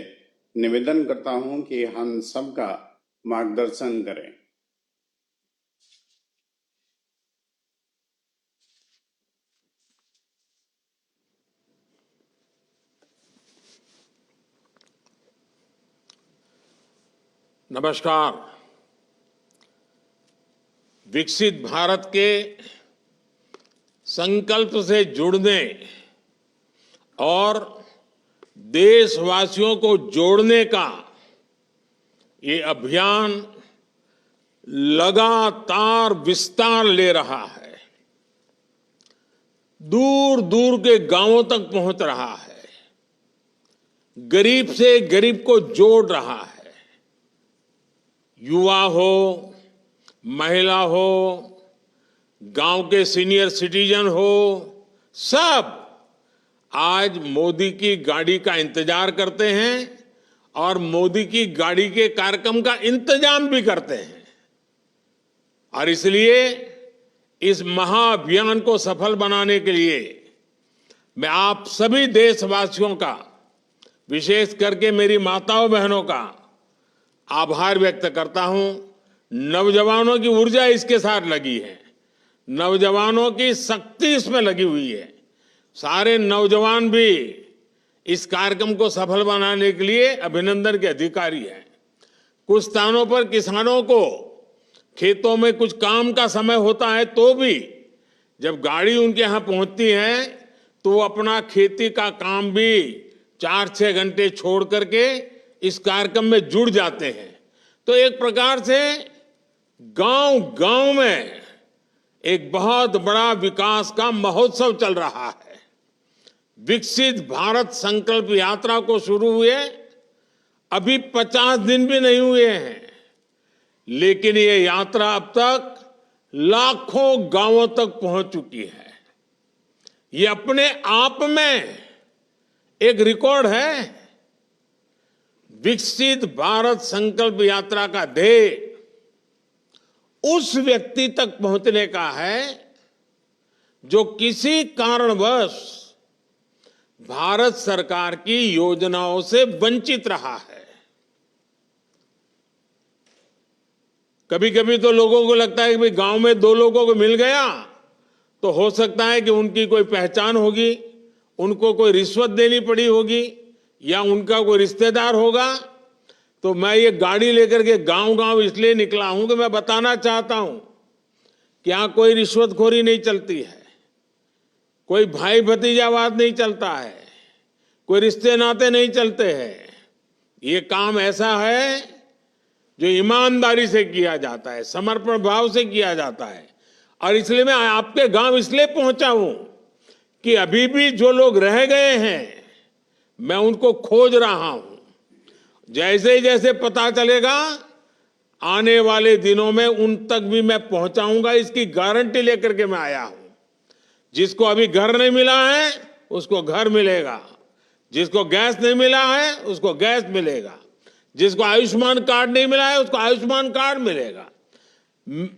निवेदन करता हूं कि हम सबका मार्गदर्शन करें। नमस्कार। विकसित भारत के संकल्प से जुड़ने और देशवासियों को जोड़ने का ये अभियान लगातार विस्तार ले रहा है, दूर दूर के गांवों तक पहुंच रहा है, गरीब से गरीब को जोड़ रहा है। युवा हो, महिला हो, गांव के सीनियर सिटीजन हो, सब आज मोदी की गाड़ी का इंतजार करते हैं और मोदी की गाड़ी के कार्यक्रम का इंतजाम भी करते हैं। और इसलिए इस महाअभियान को सफल बनाने के लिए मैं आप सभी देशवासियों का, विशेष करके मेरी माताओं बहनों का आभार व्यक्त करता हूं। नौजवानों की ऊर्जा इसके साथ लगी है, नौजवानों की शक्ति इसमें लगी हुई है। सारे नौजवान भी इस कार्यक्रम को सफल बनाने के लिए अभिनंदन के अधिकारी हैं। कुछ स्थानों पर किसानों को खेतों में कुछ काम का समय होता है, तो भी जब गाड़ी उनके यहां पहुंचती है तो वो अपना खेती का काम भी 4-6 घंटे छोड़ करके इस कार्यक्रम में जुड़ जाते हैं। तो एक प्रकार से गांव गांव में एक बहुत बड़ा विकास का महोत्सव चल रहा है। विकसित भारत संकल्प यात्रा को शुरू हुए अभी 50 दिन भी नहीं हुए हैं, लेकिन ये यात्रा अब तक लाखों गांवों तक पहुंच चुकी है। ये अपने आप में एक रिकॉर्ड है। विकसित भारत संकल्प यात्रा का ध्येय उस व्यक्ति तक पहुंचने का है जो किसी कारणवश भारत सरकार की योजनाओं से वंचित रहा है। कभी कभी तो लोगों को लगता है कि भाई गांव में 2 लोगों को मिल गया तो हो सकता है कि उनकी कोई पहचान होगी, उनको कोई रिश्वत देनी पड़ी होगी या उनका कोई रिश्तेदार होगा। तो मैं ये गाड़ी लेकर के गांव गांव इसलिए निकला हूं कि मैं बताना चाहता हूं कि यहां कोई रिश्वतखोरी नहीं चलती है, कोई भाई भतीजावाद नहीं चलता है, कोई रिश्ते नाते नहीं चलते हैं। ये काम ऐसा है जो ईमानदारी से किया जाता है, समर्पण भाव से किया जाता है। और इसलिए मैं आपके गांव इसलिए पहुंचा हूं कि अभी भी जो लोग रह गए हैं मैं उनको खोज रहा हूं। जैसे जैसे पता चलेगा आने वाले दिनों में उन तक भी मैं पहुंचाऊंगा, इसकी गारंटी लेकर के मैं आया हूं। जिसको अभी घर नहीं मिला है उसको घर मिलेगा, जिसको गैस नहीं मिला है उसको गैस मिलेगा, जिसको आयुष्मान कार्ड नहीं मिला है उसको आयुष्मान कार्ड मिलेगा।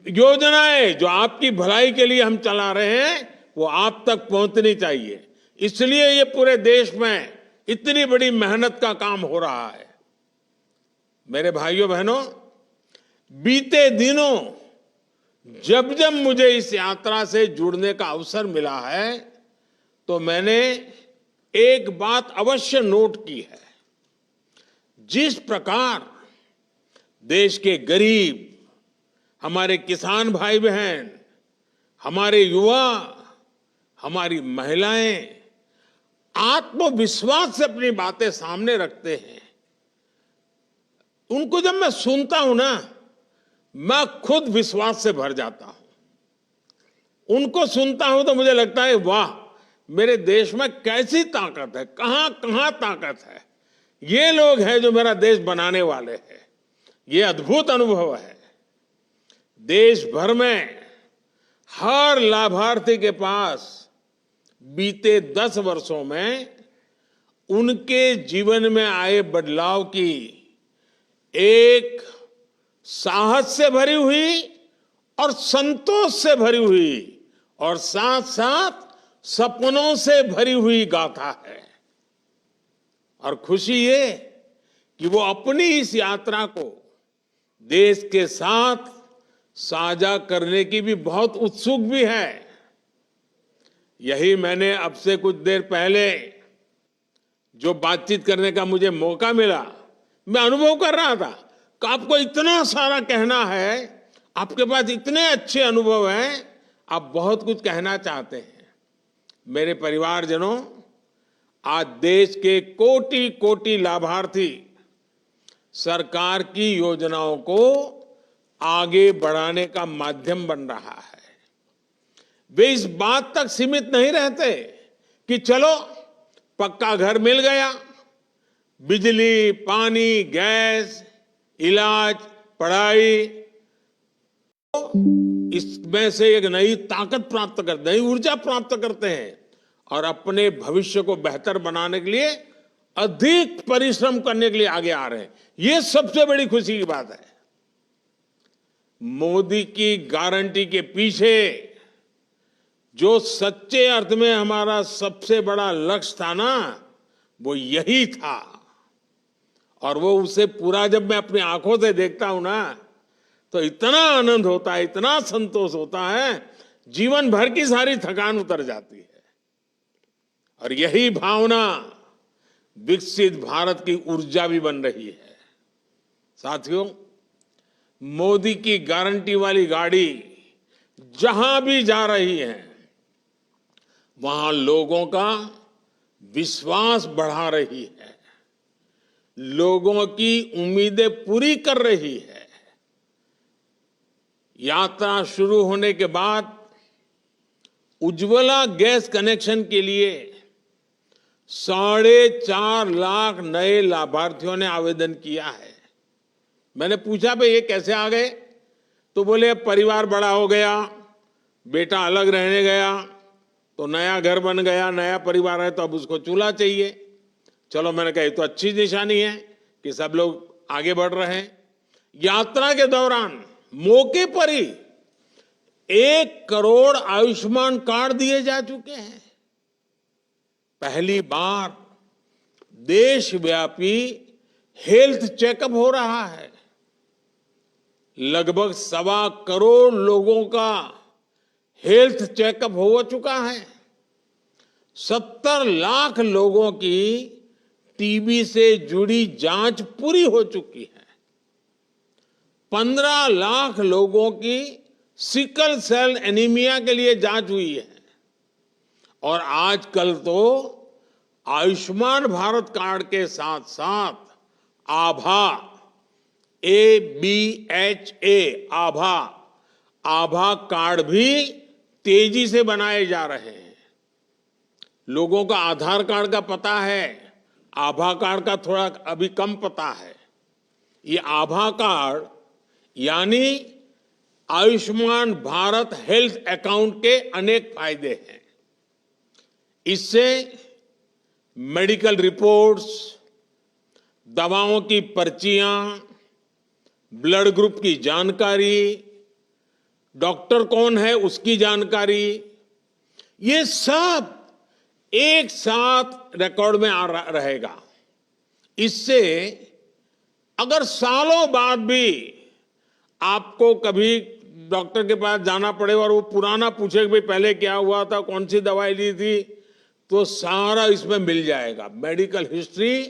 योजनाएं जो आपकी भलाई के लिए हम चला रहे हैं वो आप तक पहुंचनी चाहिए, इसलिए ये पूरे देश में इतनी बड़ी मेहनत का काम हो रहा है। मेरे भाइयों बहनों, बीते दिनों जब जब मुझे इस यात्रा से जुड़ने का अवसर मिला है तो मैंने एक बात अवश्य नोट की है। जिस प्रकार देश के गरीब, हमारे किसान भाई बहन, हमारे युवा, हमारी महिलाएं आत्मविश्वास से अपनी बातें सामने रखते हैं, उनको जब मैं सुनता हूं ना, मैं खुद विश्वास से भर जाता हूं। उनको सुनता हूं तो मुझे लगता है वाह, मेरे देश में कैसी ताकत है, कहां कहां ताकत है। ये लोग हैं जो मेरा देश बनाने वाले हैं। ये अद्भुत अनुभव है। देश भर में हर लाभार्थी के पास बीते 10 वर्षों में उनके जीवन में आए बदलाव की एक साहस से भरी हुई और संतोष से भरी हुई और साथ साथ सपनों से भरी हुई गाथा है। और खुशी ये कि वो अपनी इस यात्रा को देश के साथ साझा करने की भी बहुत उत्सुक भी है। यही मैंने अब से कुछ देर पहले जो बातचीत करने का मुझे मौका मिला, मैं अनुभव कर रहा था कि आपको इतना सारा कहना है, आपके पास इतने अच्छे अनुभव हैं, आप बहुत कुछ कहना चाहते हैं। मेरे परिवारजनों, आज देश के कोटि कोटि लाभार्थी सरकार की योजनाओं को आगे बढ़ाने का माध्यम बन रहा है। वे इस बात तक सीमित नहीं रहते कि चलो पक्का घर मिल गया, बिजली, पानी, गैस, इलाज, पढ़ाई, इसमें से एक नई ताकत प्राप्त करते, नई ऊर्जा प्राप्त करते हैं और अपने भविष्य को बेहतर बनाने के लिए अधिक परिश्रम करने के लिए आगे आ रहे हैं। ये सबसे बड़ी खुशी की बात है। मोदी की गारंटी के पीछे जो सच्चे अर्थ में हमारा सबसे बड़ा लक्ष्य था ना, वो यही था। और वो उसे पूरा जब मैं अपनी आंखों से देखता हूं ना, तो इतना आनंद होता है, इतना संतोष होता है, जीवन भर की सारी थकान उतर जाती है। और यही भावना विकसित भारत की ऊर्जा भी बन रही है। साथियों, मोदी की गारंटी वाली गाड़ी जहां भी जा रही है, वहां लोगों का विश्वास बढ़ा रही है, लोगों की उम्मीदें पूरी कर रही है। यात्रा शुरू होने के बाद उज्ज्वला गैस कनेक्शन के लिए 4.5 लाख नए लाभार्थियों ने आवेदन किया है। मैंने पूछा भाई ये कैसे आ गए, तो बोले परिवार बड़ा हो गया, बेटा अलग रहने गया, तो नया घर बन गया, नया परिवार है, तो अब उसको चूल्हा चाहिए। चलो, मैंने कहा ये तो अच्छी निशानी है कि सब लोग आगे बढ़ रहे हैं। यात्रा के दौरान मौके पर ही 1 करोड़ आयुष्मान कार्ड दिए जा चुके हैं। पहली बार देशव्यापी हेल्थ चेकअप हो रहा है। लगभग 1.25 करोड़ लोगों का हेल्थ चेकअप हो चुका है। 70 लाख लोगों की टीबी से जुड़ी जांच पूरी हो चुकी है। 15 लाख लोगों की सिकल सेल एनीमिया के लिए जांच हुई है। और आजकल तो आयुष्मान भारत कार्ड के साथ साथ आभा ABHA आभा कार्ड भी तेजी से बनाए जा रहे हैं। लोगों का आधार कार्ड का पता है, आभा कार्ड का थोड़ा अभी कम पता है। ये आभा कार्ड यानी आयुष्मान भारत हेल्थ अकाउंट के अनेक फायदे हैं। इससे मेडिकल रिपोर्ट्स, दवाओं की पर्चियां, ब्लड ग्रुप की जानकारी, डॉक्टर कौन है उसकी जानकारी, ये सब एक साथ रिकॉर्ड में रहेगा। इससे अगर सालों बाद भी आपको कभी डॉक्टर के पास जाना पड़े और वो पुराना पूछे कि भाई पहले क्या हुआ था, कौन सी दवाई ली थी, तो सारा इसमें मिल जाएगा। मेडिकल हिस्ट्री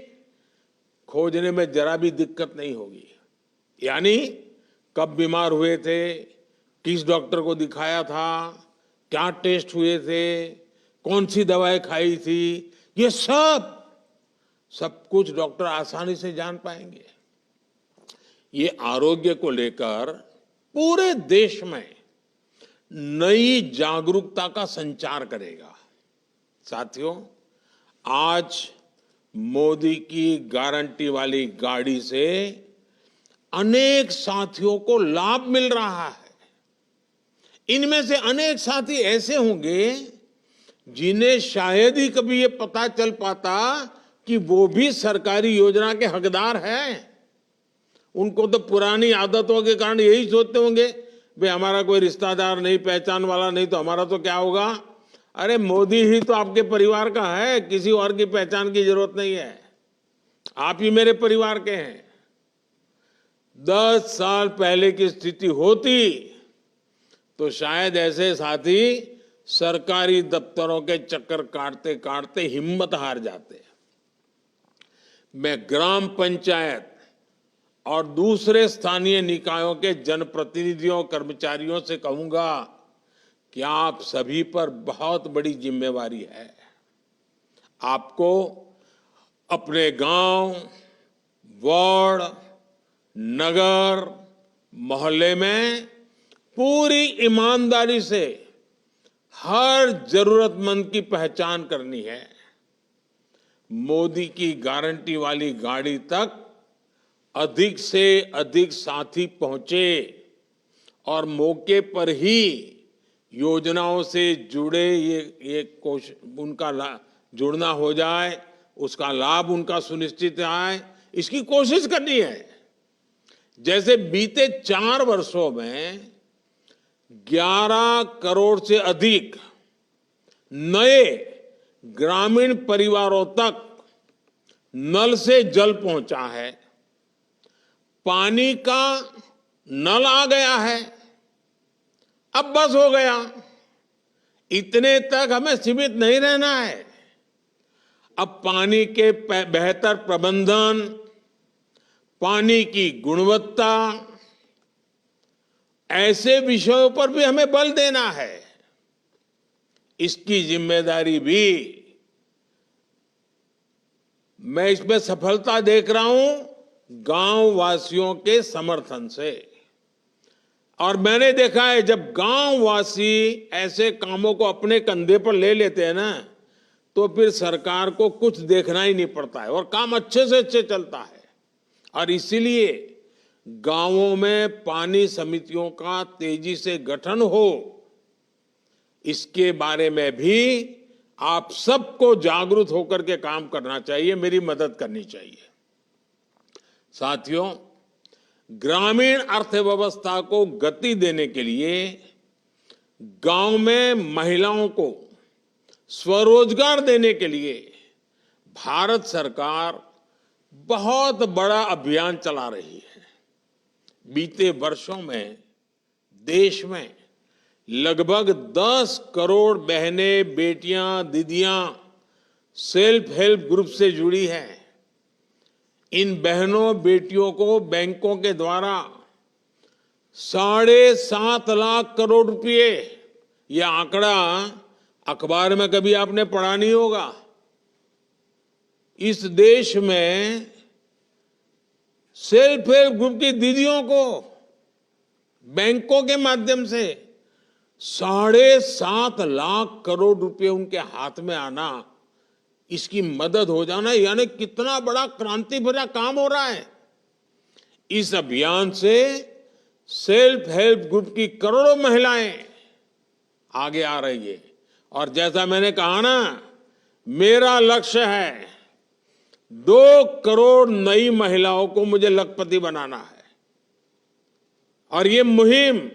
खोजने में जरा भी दिक्कत नहीं होगी। यानी कब बीमार हुए थे, किस डॉक्टर को दिखाया था, क्या टेस्ट हुए थे, कौन सी दवाई खाई थी, ये सब कुछ डॉक्टर आसानी से जान पाएंगे। ये आरोग्य को लेकर पूरे देश में नई जागरूकता का संचार करेगा। साथियों, आज मोदी की गारंटी वाली गाड़ी से अनेक साथियों को लाभ मिल रहा है। इनमें से अनेक साथी ऐसे होंगे जिन्हें शायद ही कभी ये पता चल पाता कि वो भी सरकारी योजना के हकदार हैं। उनको तो पुरानी आदतों के कारण यही सोचते होंगे, भाई हमारा कोई रिश्तेदार नहीं, पहचान वाला नहीं, तो हमारा तो क्या होगा। अरे मोदी ही तो आपके परिवार का है, किसी और की पहचान की जरूरत नहीं है, आप ही मेरे परिवार के हैं। 10 साल पहले की स्थिति होती तो शायद ऐसे साथी सरकारी दफ्तरों के चक्कर काटते काटते हिम्मत हार जाते। मैं ग्राम पंचायत और दूसरे स्थानीय निकायों के जनप्रतिनिधियों, कर्मचारियों से कहूंगा कि आप सभी पर बहुत बड़ी जिम्मेवारी है। आपको अपने गांव, वार्ड, नगर, मोहल्ले में पूरी ईमानदारी से हर जरूरतमंद की पहचान करनी है। मोदी की गारंटी वाली गाड़ी तक अधिक से अधिक साथी पहुंचे और मौके पर ही योजनाओं से जुड़े ये उनका जुड़ना हो जाए, उसका लाभ उनका सुनिश्चित आए, इसकी कोशिश करनी है। जैसे बीते 4 वर्षों में 11 करोड़ से अधिक नए ग्रामीण परिवारों तक नल से जल पहुंचा है, पानी का नल आ गया है। अब बस हो गया, इतने तक हमें सीमित नहीं रहना है। अब पानी के बेहतर प्रबंधन, पानी की गुणवत्ता, ऐसे विषयों पर भी हमें बल देना है। इसकी जिम्मेदारी भी मैं इसमें सफलता देख रहा हूं गांव वासियों के समर्थन से। और मैंने देखा है जब गांव वासी ऐसे कामों को अपने कंधे पर ले लेते हैं ना, तो फिर सरकार को कुछ देखना ही नहीं पड़ता है और काम अच्छे से अच्छे चलता है। और इसीलिए गांवों में पानी समितियों का तेजी से गठन हो, इसके बारे में भी आप सबको जागरूक होकर के काम करना चाहिए, मेरी मदद करनी चाहिए। साथियों, ग्रामीण अर्थव्यवस्था को गति देने के लिए गांव में महिलाओं को स्वरोजगार देने के लिए भारत सरकार बहुत बड़ा अभियान चला रही है। बीते वर्षों में देश में लगभग 10 करोड़ बहनें, बेटियां, दीदियां सेल्फ हेल्प ग्रुप से जुड़ी हैं। इन बहनों बेटियों को बैंकों के द्वारा 7.5 लाख करोड़ रुपए, यह आंकड़ा अखबार में कभी आपने पढ़ा नहीं होगा। इस देश में सेल्फ हेल्प ग्रुप की दीदियों को बैंकों के माध्यम से 7.5 लाख करोड़ रुपए उनके हाथ में आना, इसकी मदद हो जाना, यानी कितना बड़ा क्रांति भरा काम हो रहा है। इस अभियान से सेल्फ हेल्प ग्रुप की करोड़ों महिलाएं आगे आ रही है। और जैसा मैंने कहा ना, मेरा लक्ष्य है 2 करोड़ नई महिलाओं को मुझे लखपति बनाना है। और ये मुहिम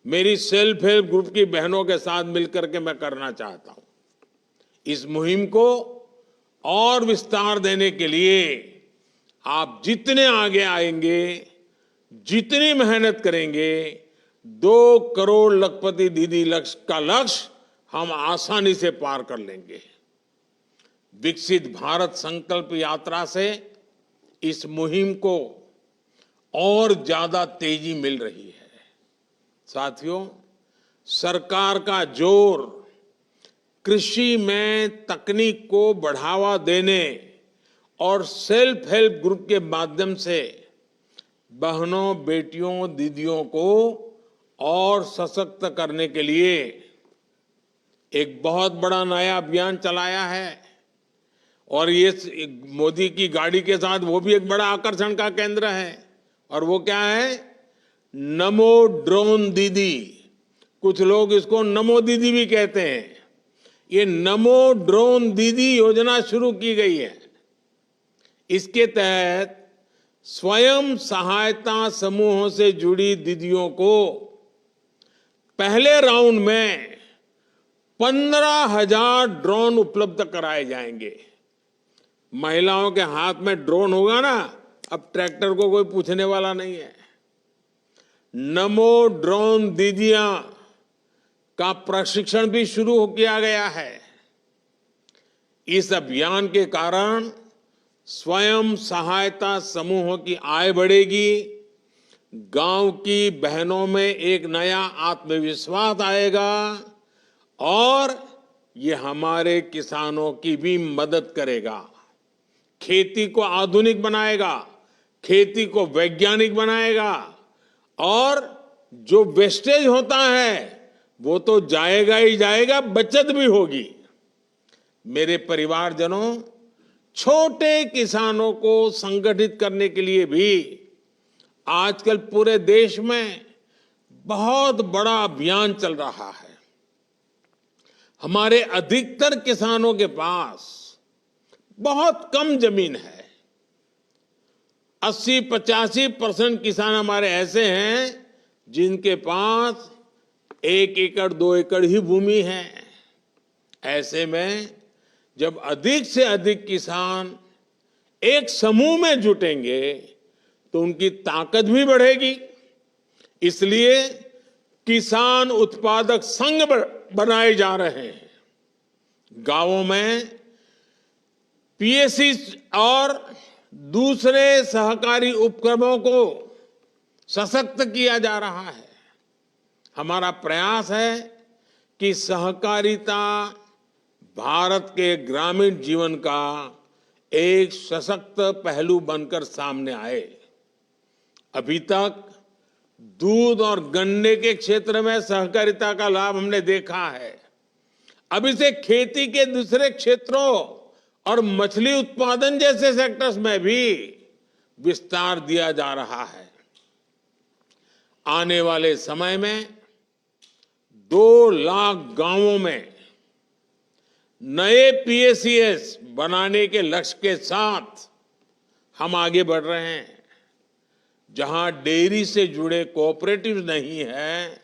मेरी सेल्फ हेल्प ग्रुप की बहनों के साथ मिलकर के मैं करना चाहता हूं। इस मुहिम को और विस्तार देने के लिए आप जितने आगे आएंगे, जितनी मेहनत करेंगे, 2 करोड़ लखपति दीदी का लक्ष्य हम आसानी से पार कर लेंगे। विकसित भारत संकल्प यात्रा से इस मुहिम को और ज्यादा तेजी मिल रही है। साथियों, सरकार का जोर कृषि में तकनीक को बढ़ावा देने और सेल्फ हेल्प ग्रुप के माध्यम से बहनों, बेटियों, दीदियों को और सशक्त करने के लिए एक बहुत बड़ा नया अभियान चलाया है। और ये मोदी की गाड़ी के साथ वो भी एक बड़ा आकर्षण का केंद्र है। और वो क्या है? नमो ड्रोन दीदी। कुछ लोग इसको नमो दीदी भी कहते हैं। ये नमो ड्रोन दीदी योजना शुरू की गई है। इसके तहत स्वयं सहायता समूहों से जुड़ी दीदियों को पहले राउंड में 15,000 ड्रोन उपलब्ध कराए जाएंगे। महिलाओं के हाथ में ड्रोन होगा ना, अब ट्रैक्टर को कोई पूछने वाला नहीं है। नमो ड्रोन दीदियां का प्रशिक्षण भी शुरू किया गया है। इस अभियान के कारण स्वयं सहायता समूहों की आय बढ़ेगी, गांव की बहनों में एक नया आत्मविश्वास आएगा और ये हमारे किसानों की भी मदद करेगा। खेती को आधुनिक बनाएगा, खेती को वैज्ञानिक बनाएगा और जो वेस्टेज होता है वो तो जाएगा ही जाएगा, बचत भी होगी। मेरे परिवारजनों, छोटे किसानों को संगठित करने के लिए भी आजकल पूरे देश में बहुत बड़ा अभियान चल रहा है। हमारे अधिकतर किसानों के पास बहुत कम जमीन है। 80-85% किसान हमारे ऐसे हैं जिनके पास 1 एकड़ 2 एकड़ ही भूमि है। ऐसे में जब अधिक से अधिक किसान एक समूह में जुटेंगे तो उनकी ताकत भी बढ़ेगी। इसलिए किसान उत्पादक संघ बनाए जा रहे हैं। गांवों में पीएससी और दूसरे सहकारी उपक्रमों को सशक्त किया जा रहा है। हमारा प्रयास है कि सहकारिता भारत के ग्रामीण जीवन का एक सशक्त पहलू बनकर सामने आए। अभी तक दूध और गन्ने के क्षेत्र में सहकारिता का लाभ हमने देखा है। अब इसे खेती के दूसरे क्षेत्रों और मछली उत्पादन जैसे सेक्टर्स में भी विस्तार दिया जा रहा है। आने वाले समय में 2 लाख गांवों में नए पीएसीएस बनाने के लक्ष्य के साथ हम आगे बढ़ रहे हैं। जहां डेयरी से जुड़े कोऑपरेटिव नहीं है,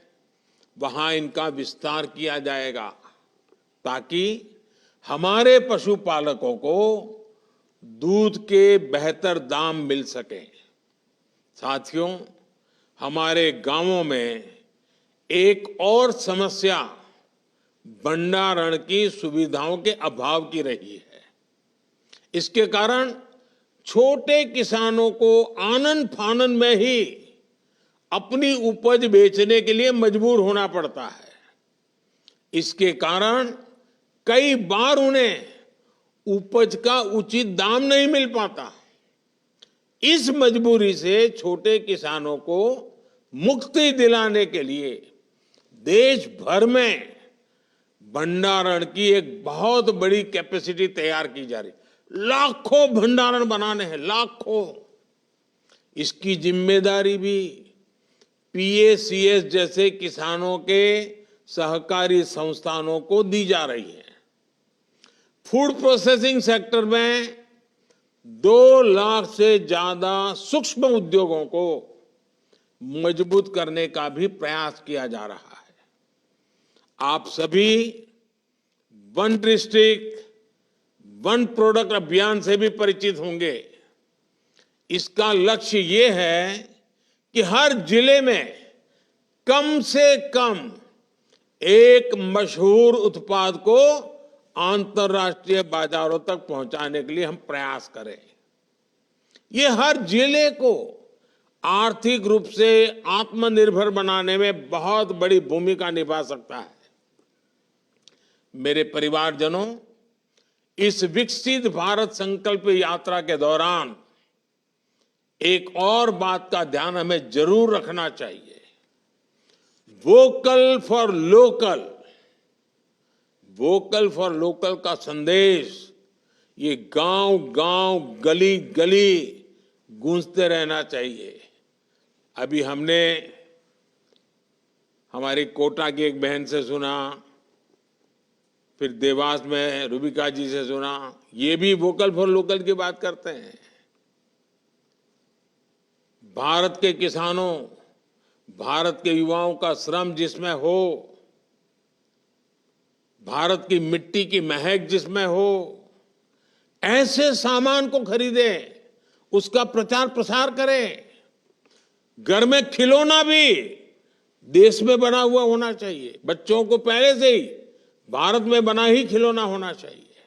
वहां इनका विस्तार किया जाएगा ताकि हमारे पशुपालकों को दूध के बेहतर दाम मिल सके। साथियों, हमारे गांवों में एक और समस्या भंडारण की सुविधाओं के अभाव की रही है। इसके कारण छोटे किसानों को आनन फानन में ही अपनी उपज बेचने के लिए मजबूर होना पड़ता है। इसके कारण कई बार उन्हें उपज का उचित दाम नहीं मिल पाता। इस मजबूरी से छोटे किसानों को मुक्ति दिलाने के लिए देश भर में भंडारण की एक बहुत बड़ी कैपेसिटी तैयार की जा रही। लाखों भंडारण बनाने हैं, लाखों। इसकी जिम्मेदारी भी पीएसीएस जैसे किसानों के सहकारी संस्थानों को दी जा रही है। फूड प्रोसेसिंग सेक्टर में 2 लाख से ज्यादा सूक्ष्म उद्योगों को मजबूत करने का भी प्रयास किया जा रहा है। आप सभी वन डिस्ट्रिक्ट वन प्रोडक्ट अभियान से भी परिचित होंगे। इसका लक्ष्य ये है कि हर जिले में कम से कम एक मशहूर उत्पाद को अंतर्राष्ट्रीय बाजारों तक पहुंचाने के लिए हम प्रयास करें। ये हर जिले को आर्थिक रूप से आत्मनिर्भर बनाने में बहुत बड़ी भूमिका निभा सकता है। मेरे परिवारजनों, इस विकसित भारत संकल्प यात्रा के दौरान एक और बात का ध्यान हमें जरूर रखना चाहिए। Vocal for local, vocal for local का संदेश ये गांव गांव गली गली गूंजते रहना चाहिए। अभी हमने हमारी कोटा की एक बहन से सुना, फिर देवास में रूबिका जी से सुना, ये भी वोकल फॉर लोकल की बात करते हैं। भारत के किसानों, भारत के युवाओं का श्रम जिसमें हो, भारत की मिट्टी की महक जिसमें हो, ऐसे सामान को खरीदें, उसका प्रचार प्रसार करें। घर में खिलौना भी देश में बना हुआ होना चाहिए। बच्चों को पहले से ही भारत में बना ही खिलौना होना चाहिए।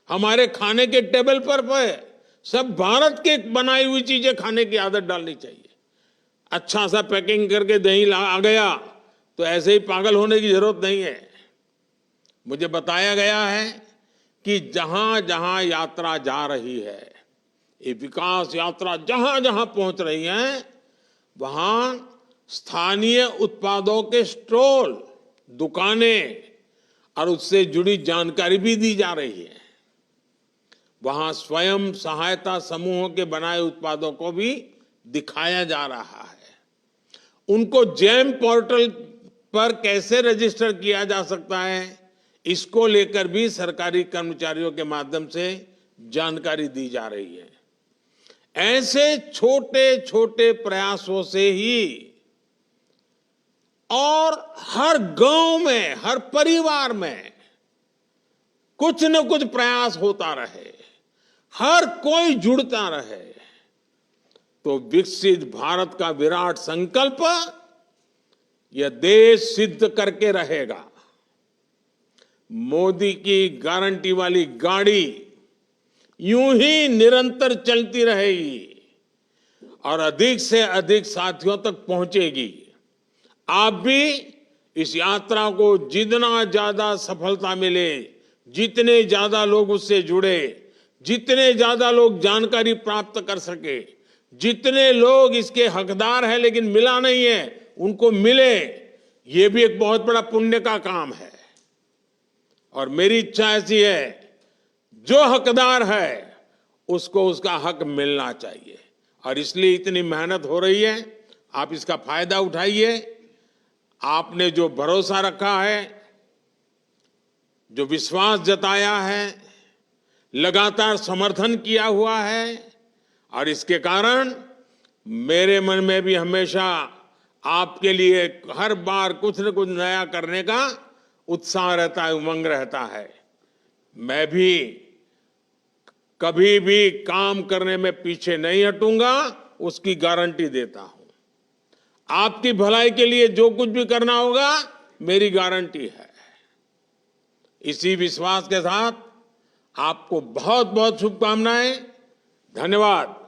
हमारे खाने के टेबल पर सब भारत के बनाई हुई चीजें खाने की आदत डालनी चाहिए। अच्छा सा पैकिंग करके दही आ गया तो ऐसे ही पागल होने की जरूरत नहीं है। मुझे बताया गया है कि जहां जहां यात्रा जा रही है, ये विकास यात्रा जहां जहां पहुंच रही है, वहां स्थानीय उत्पादों के स्टॉल, दुकानें और उससे जुड़ी जानकारी भी दी जा रही है। वहां स्वयं सहायता समूहों के बनाए उत्पादों को भी दिखाया जा रहा है। उनको जेम पोर्टल पर कैसे रजिस्टर किया जा सकता है, इसको लेकर भी सरकारी कर्मचारियों के माध्यम से जानकारी दी जा रही है। ऐसे छोटे छोटे प्रयासों से ही और हर गांव में, हर परिवार में कुछ न कुछ प्रयास होता रहे, हर कोई जुड़ता रहे, तो विकसित भारत का विराट संकल्प यह देश सिद्ध करके रहेगा। मोदी की गारंटी वाली गाड़ी यूं ही निरंतर चलती रहेगी और अधिक से अधिक साथियों तक पहुंचेगी। आप भी इस यात्रा को जितना ज्यादा सफलता मिले, जितने ज्यादा लोग उससे जुड़े, जितने ज्यादा लोग जानकारी प्राप्त कर सके, जितने लोग इसके हकदार हैं लेकिन मिला नहीं है, उनको मिले, ये भी एक बहुत बड़ा पुण्य का काम है। और मेरी इच्छा ऐसी है, जो हकदार है उसको उसका हक मिलना चाहिए और इसलिए इतनी मेहनत हो रही है। आप इसका फायदा उठाइए। आपने जो भरोसा रखा है, जो विश्वास जताया है, लगातार समर्थन किया हुआ है और इसके कारण मेरे मन में भी हमेशा आपके लिए हर बार कुछ न कुछ नया करने का उत्साह रहता है, उमंग रहता है। मैं भी कभी भी काम करने में पीछे नहीं हटूंगा, उसकी गारंटी देता हूं। आपकी भलाई के लिए जो कुछ भी करना होगा, मेरी गारंटी है। इसी विश्वास के साथ आपको बहुत बहुत शुभकामनाएं। धन्यवाद।